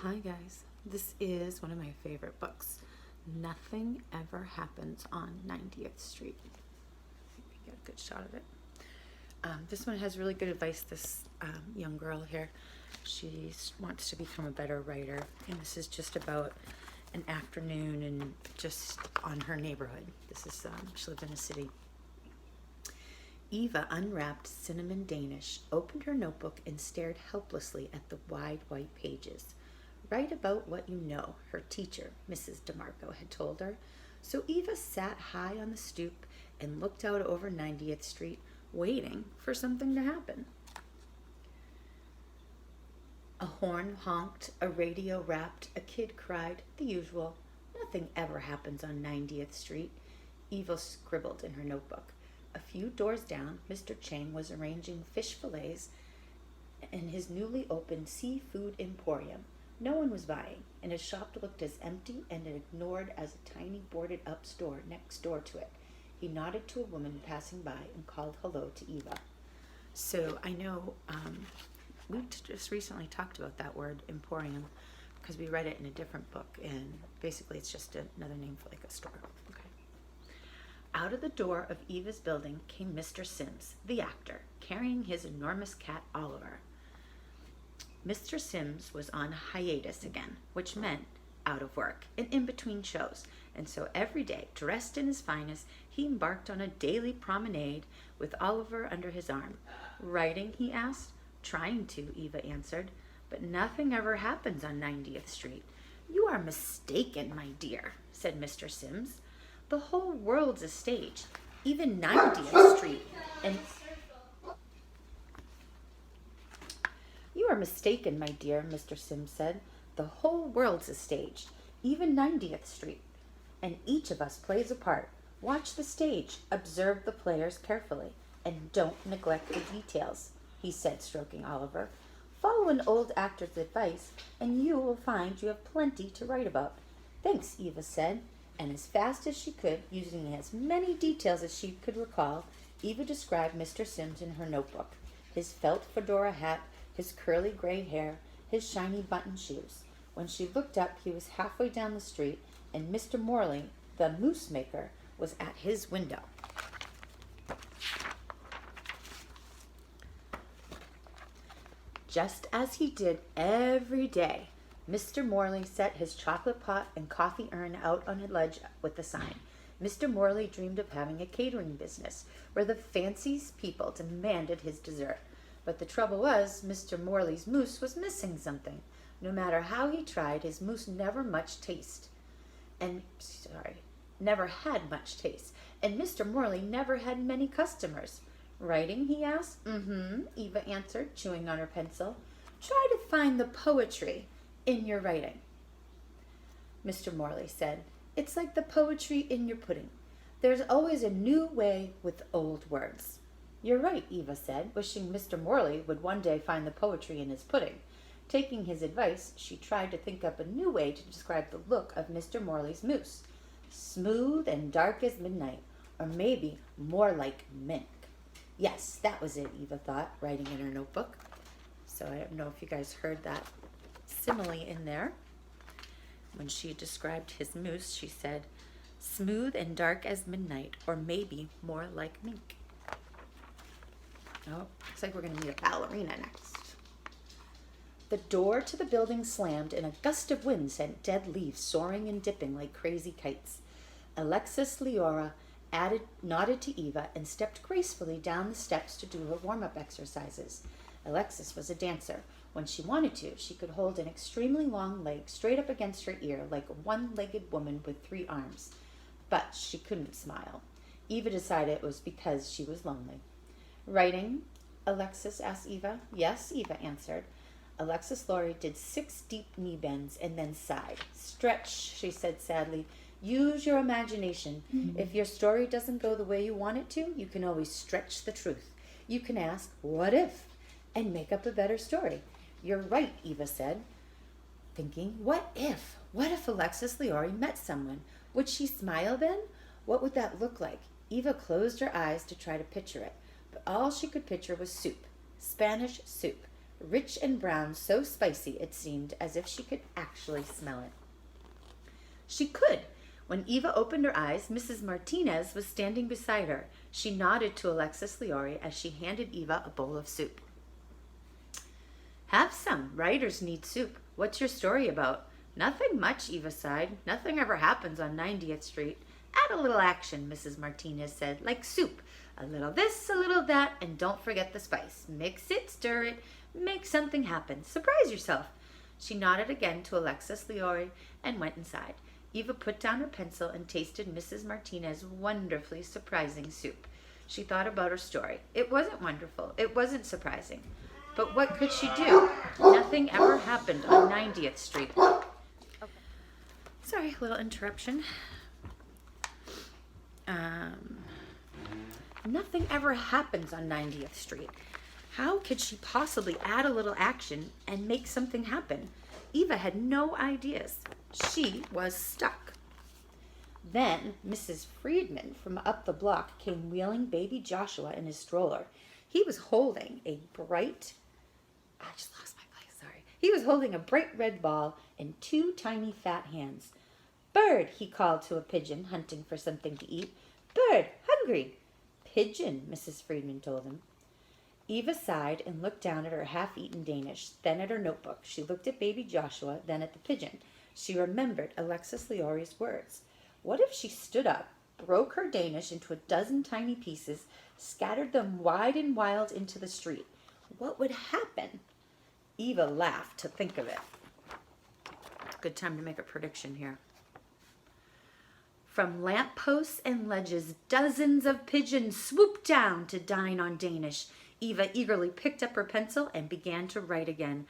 Hi guys, this is one of my favorite books. Nothing Ever Happens on 90th Street. Maybe get a good shot of it. This one has really good advice. This young girl here, she wants to become a better writer, and this is just about an afternoon and just on her neighborhood. This is she lived in a city. Eva unwrapped cinnamon Danish, opened her notebook, and stared helplessly at the wide white pages. Write about what you know, her teacher, Mrs. DeMarco, had told her. So Eva sat high on the stoop and looked out over 90th Street, waiting for something to happen. A horn honked, a radio rapped, a kid cried, the usual. Nothing ever happens on 90th Street. Eva scribbled in her notebook. A few doors down, Mr. Chang was arranging fish fillets in his newly opened seafood emporium. No one was buying, and his shop looked as empty and ignored as a tiny boarded-up store next door to it. He nodded to a woman passing by and called hello to Eva. So I know we just recently talked about that word, emporium, because we read it in a different book, and basically it's just another name for like a store. Okay. Out of the door of Eva's building came Mr. Sims, the actor, carrying his enormous cat Oliver. Mr. Sims was on hiatus again, which meant out of work and in between shows, and so every day, dressed in his finest, he embarked on a daily promenade with Oliver under his arm. Writing, he asked. Trying to, Eva answered, but nothing ever happens on 90th Street. You are mistaken, my dear, said Mr. Sims. The whole world's a stage, even 90th Street, and You are mistaken, my dear, Mr. Sims said. The whole world's a stage, even 90th Street, and each of us plays a part. Watch the stage, observe the players carefully, and don't neglect the details, he said, stroking Oliver. Follow an old actor's advice, and you will find you have plenty to write about. Thanks, Eva said, and as fast as she could, using as many details as she could recall, Eva described Mr. Sims in her notebook. His felt fedora hat, his curly gray hair, his shiny button shoes. When she looked up, he was halfway down the street, and Mr. Morley, the moose maker, was at his window. Just as he did every day, Mr. Morley set his chocolate pot and coffee urn out on a ledge with a sign. Mr. Morley dreamed of having a catering business where the fanciest people demanded his dessert. But the trouble was, Mr. Morley's moose was missing something. No matter how he tried, his moose never had much taste. And Mr. Morley never had many customers. Writing, he asked. Eva answered, chewing on her pencil. Try to find the poetry in your writing. Mr. Morley said, it's like the poetry in your pudding. There's always a new way with old words. You're right, Eva said, wishing Mr. Morley would one day find the poetry in his pudding. Taking his advice, she tried to think up a new way to describe the look of Mr. Morley's moose. Smooth and dark as midnight, or maybe more like mink. Yes, that was it, Eva thought, writing in her notebook. So I don't know if you guys heard that simile in there. When she described his moose, she said, smooth and dark as midnight, or maybe more like mink. Oh, looks like we're going to meet a ballerina next. The door to the building slammed, and a gust of wind sent dead leaves soaring and dipping like crazy kites. Alexis Leora nodded to Eva and stepped gracefully down the steps to do her warm-up exercises. Alexis was a dancer. When she wanted to, she could hold an extremely long leg straight up against her ear like a one-legged woman with 3 arms. But she couldn't smile. Eva decided it was because she was lonely. Writing? Alexis asked Eva. Yes, Eva answered. Alexis Laurie did 6 deep knee bends and then sighed. Stretch, she said sadly. Use your imagination. If your story doesn't go the way you want it to, you can always stretch the truth. You can ask, what if? And make up a better story. You're right, Eva said, thinking, what if? What if Alexis Leori met someone? Would she smile then? What would that look like? Eva closed her eyes to try to picture it, but all she could picture was soup. Spanish soup. rich and brown, so spicy it seemed as if she could actually smell it. She could. When Eva opened her eyes, Mrs. Martinez was standing beside her. She nodded to Alexis Leori as she handed Eva a bowl of soup. Have some. Writers need soup. What's your story about? Nothing much, Eva sighed. Nothing ever happens on 90th Street. Add a little action, Mrs. Martinez said, like soup. A little this, a little that, and don't forget the spice. Mix it, stir it, make something happen. Surprise yourself. She nodded again to Alexis Leori and went inside. Eva put down her pencil and tasted Mrs. Martinez's wonderfully surprising soup. She thought about her story. It wasn't wonderful. It wasn't surprising. But what could she do? Nothing ever happened on 90th Street. Sorry, little interruption. Nothing ever happens on 90th Street. How could she possibly add a little action and make something happen? Eva had no ideas. She was stuck. Then Mrs. Friedman from up the block came wheeling baby Joshua in his stroller. He was holding a bright... I just lost my place, sorry. He was holding a bright red ball in two tiny fat hands. Bird, he called to a pigeon hunting for something to eat. Bird, hungry. Pigeon, Mrs. Friedman told him. Eva sighed and looked down at her half-eaten Danish, then at her notebook. She looked at baby Joshua, then at the pigeon. She remembered Alexis Leori's words. What if she stood up, broke her Danish into a dozen tiny pieces, scattered them wide and wild into the street? What would happen? Eva laughed to think of it. Good time to make a prediction here. From lampposts and ledges, dozens of pigeons swooped down to dine on Danish. Eva eagerly picked up her pencil and began to write again.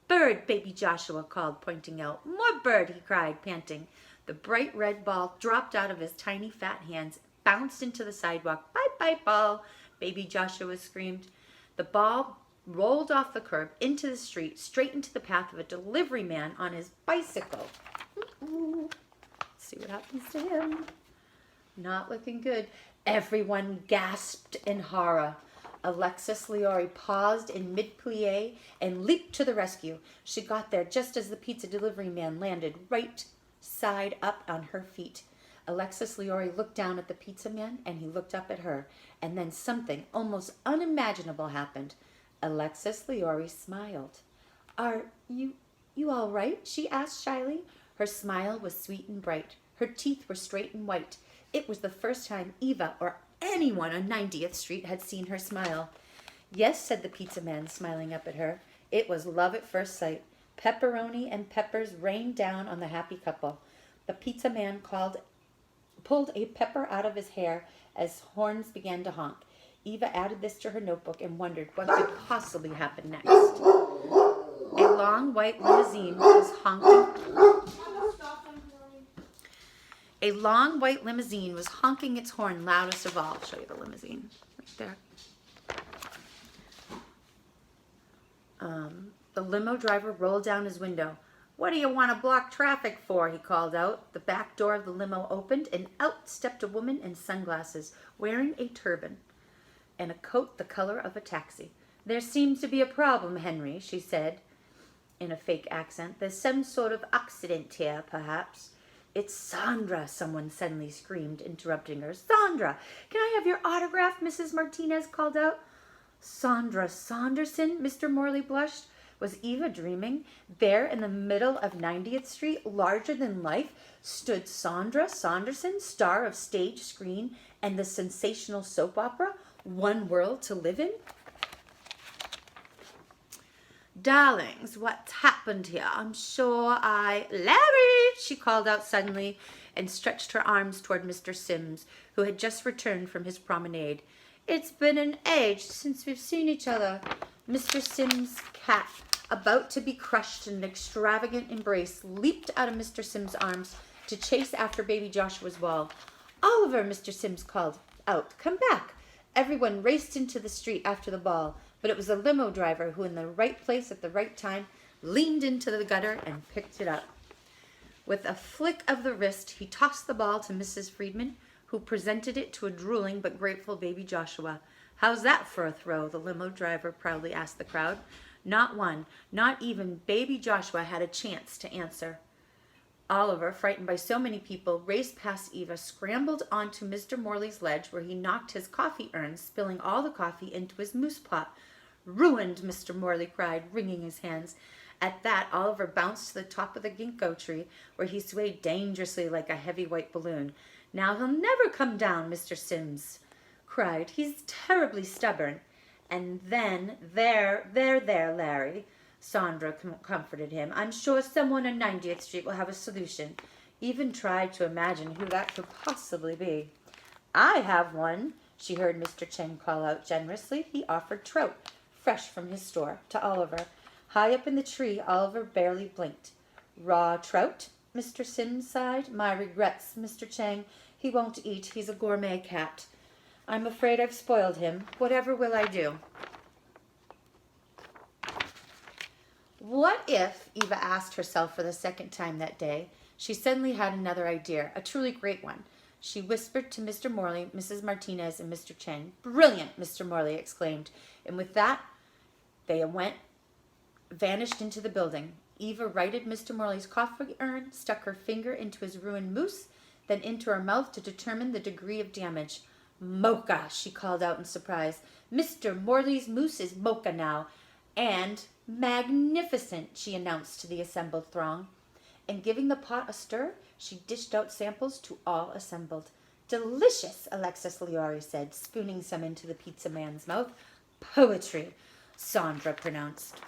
Bird, baby Joshua called, pointing out. More bird, he cried, panting. The bright red ball dropped out of his tiny fat hands, bounced into the sidewalk. Bye-bye, ball, baby Joshua screamed. The ball rolled off the curb into the street, straight into the path of a delivery man on his bicycle. Let's see what happens to him. Not looking good. Everyone gasped in horror. Alexis Leori paused in mid-plie and leaped to the rescue. She got there just as the pizza delivery man landed, right side up on her feet. Alexis Leori looked down at the pizza man, and he looked up at her, and then something almost unimaginable happened. Alexis Leori smiled. Are you all right? She asked shyly. Her smile was sweet and bright. Her teeth were straight and white. It was the first time Eva or anyone on 90th Street had seen her smile. Yes, said the pizza man, smiling up at her. It was love at first sight. Pepperoni and peppers rained down on the happy couple. The pizza man pulled a pepper out of his hair as horns began to honk. Eva added this to her notebook and wondered what could possibly happen next. A long white limousine was honking. A long white limousine was honking its horn loudest of all. I'll show you the limousine right there. The limo driver rolled down his window. What do you want to block traffic for? He called out. The back door of the limo opened, and out stepped a woman in sunglasses, wearing a turban and a coat the color of a taxi. There seems to be a problem, Henry, she said in a fake accent. There's some sort of accident here, perhaps. It's Sandra, someone suddenly screamed, interrupting her. Sandra, can I have your autograph? Mrs. Martinez called out. Sandra Saunderson, Mr. Morley blushed. Was Eva dreaming? There in the middle of 90th Street, larger than life, stood Sandra Saunderson, star of stage, screen, and the sensational soap opera, One World to Live In. Darlings, what's happened here? I'm sure Larry, she called out suddenly and stretched her arms toward Mr. Sims, who had just returned from his promenade. It's been an age since we've seen each other. Mr. Sims' cat, about to be crushed in an extravagant embrace, leaped out of Mr. Sims' arms to chase after baby Joshua's ball. Oliver, Mr. Sims called out, come back. Everyone raced into the street after the ball, but it was the limo driver who, in the right place at the right time, leaned into the gutter and picked it up. With a flick of the wrist, he tossed the ball to Mrs. Friedman, who presented it to a drooling but grateful baby Joshua. How's that for a throw? The limo driver proudly asked the crowd. Not one, not even baby Joshua had a chance to answer. Oliver, frightened by so many people, raced past Eva, scrambled onto Mr. Morley's ledge, where he knocked his coffee urn, spilling all the coffee into his moose pot. "Ruined!" Mr. Morley cried, wringing his hands. At that, Oliver bounced to the top of the ginkgo tree, where he swayed dangerously like a heavy white balloon. "Now he'll never come down," Mr. Sims cried. "He's terribly stubborn." And then, there, Larry," Sandra comforted him. "I'm sure someone on 90th Street will have a solution." Even tried to imagine who that could possibly be. "I have one," she heard Mr. Cheng call out generously. He offered trout, fresh from his store, to Oliver. High up in the tree, Oliver barely blinked. "Raw trout?" Mr. Sims sighed. "My regrets, Mr. Cheng. He won't eat. He's a gourmet cat. I'm afraid I've spoiled him. Whatever will I do?" What if, Eva asked herself for the second time that day, she suddenly had another idea, a truly great one. She whispered to Mr. Morley, Mrs. Martinez, and Mr. Cheng. "Brilliant!" Mr. Morley exclaimed. And with that, they vanished into the building. Eva righted Mr. Morley's coffee urn, stuck her finger into his ruined moose, then into her mouth to determine the degree of damage. "Mocha!" she called out in surprise. "Mr. Morley's moose is mocha now. And magnificent," she announced to the assembled throng. And giving the pot a stir, she dished out samples to all assembled. "Delicious," Alexis Leori said, spooning some into the pizza man's mouth. "Poetry," Sandra pronounced.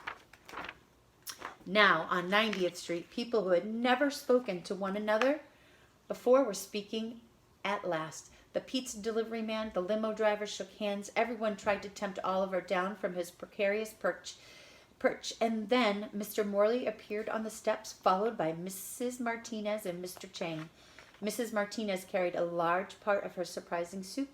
Now, on 90th Street, people who had never spoken to one another before were speaking at last. The pizza delivery man, the limo driver shook hands. Everyone tried to tempt Oliver down from his precarious perch. And then Mr. Morley appeared on the steps, followed by Mrs. Martinez and Mr. Chang. Mrs. Martinez carried a large part of her surprising soup.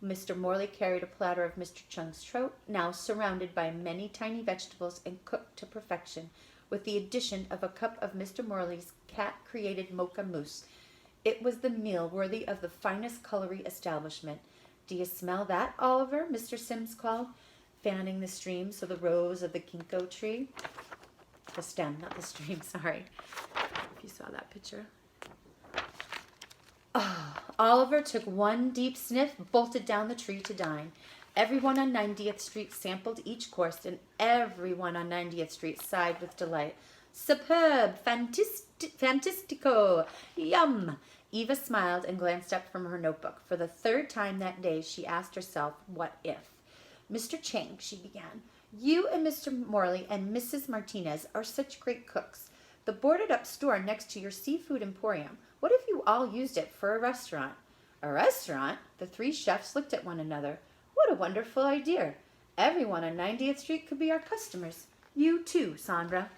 Mr. Morley carried a platter of Mr. Chung's trout, now surrounded by many tiny vegetables and cooked to perfection, with the addition of a cup of Mr. Morley's cat-created mocha mousse. It was the meal worthy of the finest culinary establishment. "Do you smell that, Oliver?" Mr. Sims called, fanning the stream so the rose of the ginkgo tree, the stem, not the stream, sorry, if you saw that picture. Oh, Oliver took one deep sniff, bolted down the tree to dine. Everyone on 90th Street sampled each course, and everyone on 90th Street sighed with delight. "Superb! Fantastico! Yum!" Eva smiled and glanced up from her notebook. For the third time that day, she asked herself, what if? "Mr. Chang," she began, "you and Mr. Morley and Mrs. Martinez are such great cooks. The boarded-up store next to your seafood emporium, what if you all used it for a restaurant?" "A restaurant?" The three chefs looked at one another. "What a wonderful idea. Everyone on 90th Street could be our customers. You too, Sandra."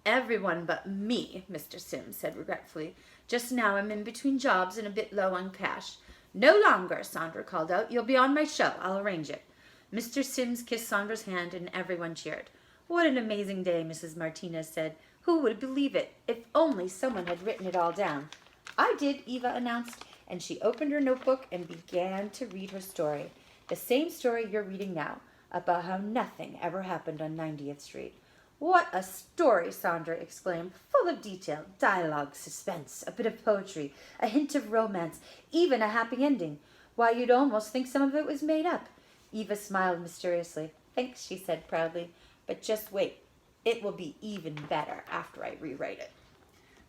"Everyone but me," Mr. Sims said regretfully. "Just now I'm in between jobs and a bit low on cash." "No longer," Sandra called out. "You'll be on my show. I'll arrange it." Mr. Sims kissed Sandra's hand and everyone cheered. "What an amazing day," Mrs. Martinez said. "Who would believe it? If only someone had written it all down." "I did," Eva announced, and she opened her notebook and began to read her story. The same story you're reading now, about how nothing ever happened on 90th Street. "What a story!" Sandra exclaimed. "Full of detail, dialogue, suspense, a bit of poetry, a hint of romance, even a happy ending. Why, you'd almost think some of it was made up." Eva smiled mysteriously. "Thanks," she said proudly. "But just wait. It will be even better after I rewrite it."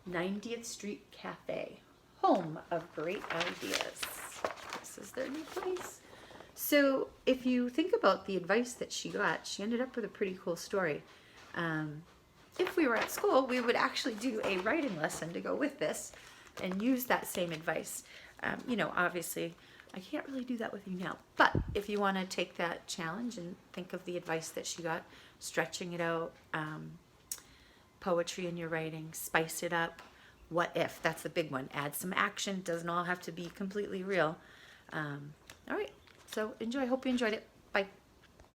90th Street Cafe, home of great ideas. This is their new place. So if you think about the advice that she got, she ended up with a pretty cool story. If we were at school, we would actually do a writing lesson to go with this and use that same advice. Obviously, I can't really do that with you now. But if you want to take that challenge and think of the advice that she got, stretching it out, poetry in your writing, spice it up. What if? That's the big one. Add some action. Doesn't all have to be completely real. All right. So enjoy. Hope you enjoyed it. Bye.